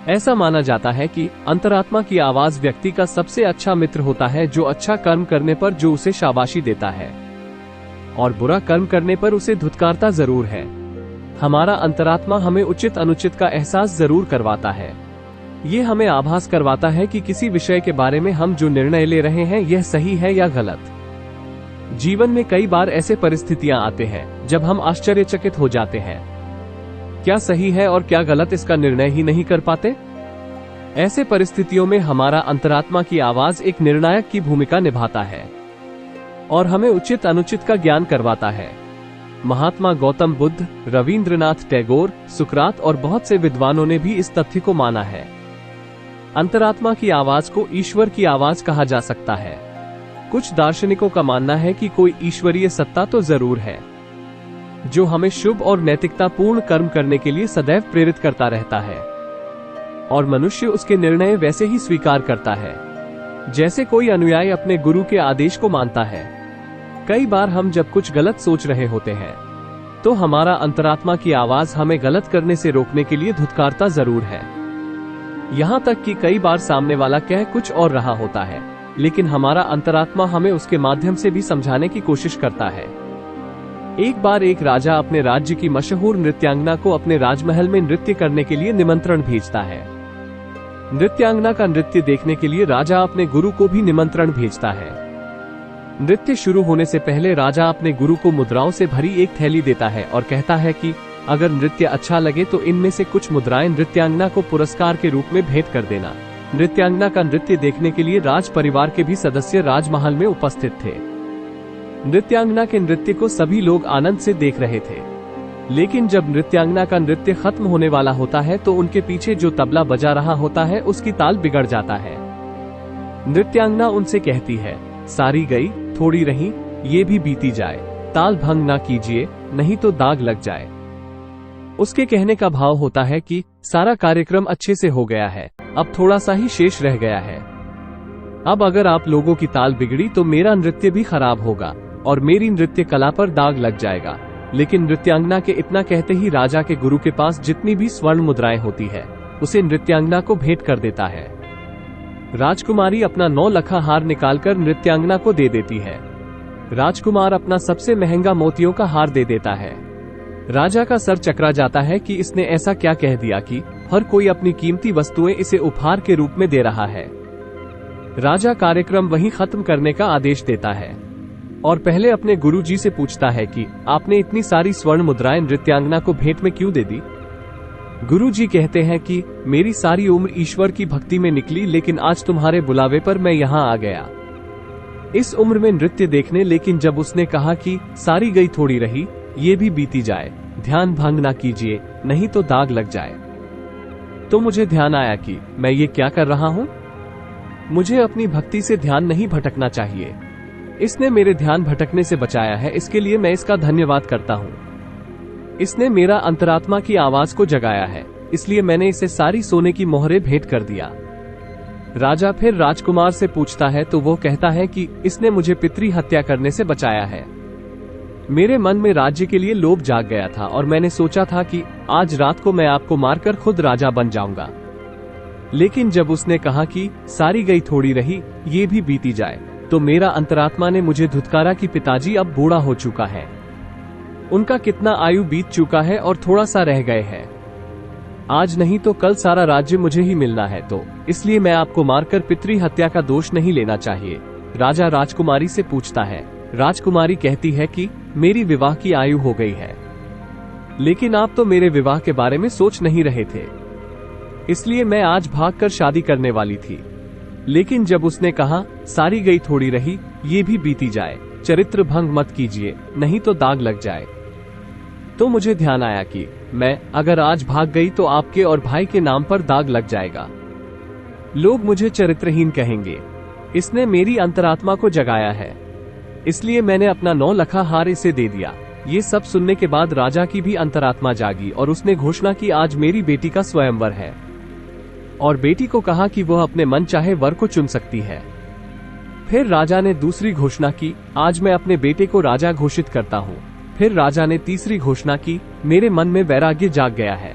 ऐसा माना जाता है कि अंतरात्मा की आवाज व्यक्ति का सबसे अच्छा मित्र होता है, जो अच्छा कर्म करने पर जो उसे शाबाशी देता है और बुरा कर्म करने पर उसे धुतकारता जरूर है। हमारा अंतरात्मा हमें उचित अनुचित का एहसास जरूर करवाता है। ये हमें आभास करवाता है कि किसी विषय के बारे में हम जो निर्णय ले रहे हैं यह सही है या गलत। जीवन में कई बार ऐसे परिस्थितियां आते हैं जब हम आश्चर्यचकित हो जाते हैं, क्या सही है और क्या गलत इसका निर्णय ही नहीं कर पाते। ऐसे परिस्थितियों में हमारा अंतरात्मा की आवाज एक निर्णायक की भूमिका निभाता है और हमें उचित अनुचित का ज्ञान करवाता है। महात्मा गौतम बुद्ध, रविंद्रनाथ टैगोर, सुकरात और बहुत से विद्वानों ने भी इस तथ्य को माना है। अंतरात्मा की आवाज को ईश्वर की आवाज कहा जा सकता है। कुछ दार्शनिकों का मानना है कि कोई ईश्वरीय सत्ता तो जरूर है जो हमें शुभ और नैतिकता पूर्ण कर्म करने के लिए सदैव प्रेरित करता रहता है और मनुष्य उसके निर्णय वैसे ही स्वीकार करता है जैसे कोई अनुयायी अपने गुरु के आदेश को मानता है। कई बार हम जब कुछ गलत सोच रहे होते हैं तो हमारा अंतरात्मा की आवाज हमें गलत करने से रोकने के लिए धुतकारता जरूर है। यहाँ तक कि कई बार सामने वाला कह कुछ और रहा होता है, लेकिन हमारा अंतरात्मा हमें उसके माध्यम से भी समझाने की कोशिश करता है। एक बार एक राजा अपने राज्य की मशहूर नृत्यांगना को अपने राजमहल में नृत्य करने के लिए निमंत्रण भेजता है। नृत्यांगना का नृत्य देखने के लिए राजा अपने गुरु को भी निमंत्रण भेजता है। नृत्य शुरू होने से पहले राजा अपने गुरु को मुद्राओं से भरी एक थैली देता है और कहता है कि अगर नृत्य अच्छा लगे तो इनमें से कुछ मुद्राएं नृत्यांगना को पुरस्कार के रूप में भेंट कर देना। नृत्यांगना का नृत्य देखने के लिए राज परिवार के भी सदस्य राजमहल में उपस्थित थे। नृत्यांगना के नृत्य को सभी लोग आनंद से देख रहे थे, लेकिन जब नृत्यांगना का नृत्य खत्म होने वाला होता है तो उनके पीछे जो तबला बजा रहा होता है उसकी ताल बिगड़ जाता है। नृत्यांगना उनसे कहती है, सारी गई थोड़ी रही, ये भी बीती जाए, ताल भंग ना कीजिए नहीं तो दाग लग जाए। उसके कहने का भाव होता है कि सारा कार्यक्रम अच्छे से हो गया है, अब थोड़ा सा ही शेष रह गया है। अब अगर आप लोगों की ताल बिगड़ी तो मेरा नृत्य भी खराब होगा और मेरी नृत्य कला पर दाग लग जाएगा। लेकिन नृत्यांगना के इतना कहते ही राजा के गुरु के पास जितनी भी स्वर्ण मुद्राएं होती है उसे नृत्यांगना को भेंट कर देता है। राजकुमारी अपना 9 लखा हार निकालकर नृत्यांगना को दे देती है। राजकुमार अपना सबसे महंगा मोतियों का हार दे देता है। राजा का सर चकरा जाता है कि इसने ऐसा क्या कह दिया कि हर कोई अपनी कीमती वस्तुएं इसे उपहार के रूप में दे रहा है। राजा कार्यक्रम वहीं खत्म करने का आदेश देता है और पहले अपने गुरुजी से पूछता है कि आपने इतनी सारी स्वर्ण मुद्राएं नृत्यांगना को भेंट में क्यों दे दी। गुरुजी कहते हैं कि मेरी सारी उम्र ईश्वर की भक्ति में निकली, लेकिन आज तुम्हारे बुलावे पर मैं यहाँ आ गया इस उम्र में नृत्य देखने। लेकिन जब उसने कहा कि सारी गई थोड़ी रही, ये भी बीती जाए, ध्यान भंग ना कीजिए नहीं तो दाग लग जाए, तो मुझे ध्यान आया कि मैं ये क्या कर रहा हूँ। मुझे अपनी भक्ति से ध्यान नहीं भटकना चाहिए। इसने मेरे ध्यान भटकने से बचाया है, इसके लिए मैं इसका धन्यवाद करता हूँ। इसने मेरा अंतरात्मा की आवाज को जगाया है, इसलिए मैंने इसे सारी सोने की मोहरें भेंट कर दिया। राजा फिर राजकुमार से पूछता है तो वो कहता है कि इसने मुझे पितृ हत्या करने से बचाया है। मेरे मन में राज्य के लिए लोभ जाग गया था और मैंने सोचा था कि आज रात को मैं आपको मारकर खुद राजा बन जाऊंगा। लेकिन जब उसने कहा कि सारी गई थोड़ी रही, ये भी बीती जाए, तो मेरा अंतरात्मा ने मुझे धुतकारा कि पिताजी अब बूढ़ा हो चुका है, उनका कितना आयु बीत चुका है और थोड़ा सा रह गए हैं। आज नहीं तो कल सारा राज्य मुझे ही मिलना है, तो इसलिए मैं आपको मारकर पितृ हत्या का दोष नहीं लेना चाहिए। राजा राजकुमारी से पूछता है। राजकुमारी कहती है कि मेरी विवाह की आयु हो गई है, लेकिन आप तो मेरे विवाह के बारे में सोच नहीं रहे थे, इसलिए मैं आज भागकर शादी करने वाली थी। लेकिन जब उसने कहा सारी गई थोड़ी रही, ये भी बीती जाए, चरित्र भंग मत कीजिए नहीं तो दाग लग जाए, तो मुझे ध्यान आया कि मैं अगर आज भाग गई तो आपके और भाई के नाम पर दाग लग जाएगा, लोग मुझे चरित्रहीन कहेंगे। इसने मेरी अंतरात्मा को जगाया है, इसलिए मैंने अपना 9 लखा हार इसे दे दिया। ये सब सुनने के बाद राजा की भी अंतरात्मा जागी और उसने घोषणा की आज मेरी बेटी का स्वयंवर है और बेटी को कहा कि वह अपने मन चाहे वर को चुन सकती है। फिर राजा ने दूसरी घोषणा की, आज मैं अपने बेटे को राजा घोषित करता हूँ। फिर राजा ने तीसरी घोषणा की, मेरे मन में वैराग्य जाग गया है,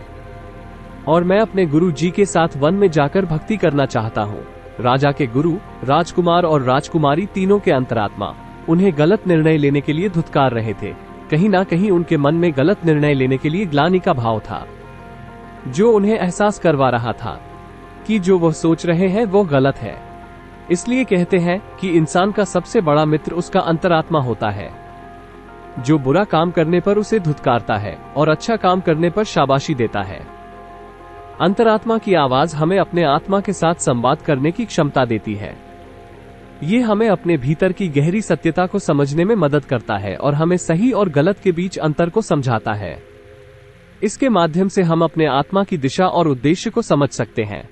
और मैं अपने गुरु जी के साथ वन में जाकर भक्ति करना चाहता हूँ। राजा के गुरु, राजकुमार और राजकुमारी तीनों के अंतरात्मा उन्हें गलत निर्णय लेने के लिए धुतकार रहे थे। कहीं ना कहीं उनके मन में गलत निर्णय लेने के लिए ग्लानि का भाव था, जो उन्हें एहसास करवा रहा था कि जो वह सोच रहे हैं वो गलत है। इसलिए कहते हैं कि इंसान का सबसे बड़ा मित्र उसका अंतरात्मा होता है, जो बुरा काम करने पर उसे धुतकारता है और अच्छा काम करने पर शाबाशी देता है। अंतरात्मा की आवाज हमें अपने आत्मा के साथ संवाद करने की क्षमता देती है। ये हमें अपने भीतर की गहरी सत्यता को समझने में मदद करता है और हमें सही और गलत के बीच अंतर को समझाता है। इसके माध्यम से हम अपने आत्मा की दिशा और उद्देश्य को समझ सकते हैं।